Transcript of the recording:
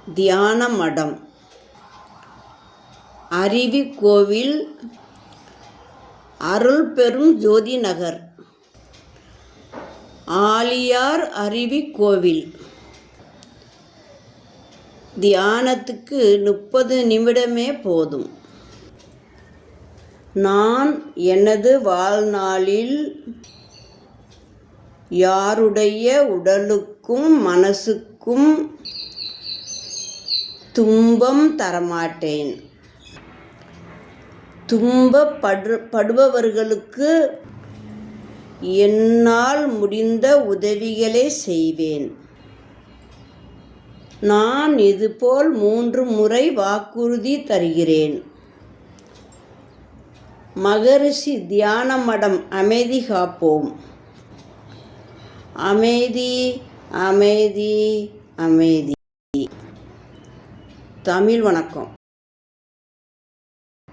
தியான மடம், அருவிக்கோவில், அருள்பெரும் ஜோதி நகர், ஆழியார் அருவிக்கோவில். தியானத்துக்கு 30 நிமிடமே போதும். நான் எனது வாழ்நாளில் யாருடைய உடலுக்கும் மனசுக்கும் துன்பம் தரமாட்டேன். துன்பப்படுபவர்களுக்கு என்னால் முடிந்த உதவிகளை செய்வேன். நான் இதுபோல் 3 முறை வாக்குறுதி தருகிறேன். மகரிஷி தியான மடம். அமைதி காப்போம். அமைதி, அமைதி, அமைதி. தமிழ் வணக்கம்.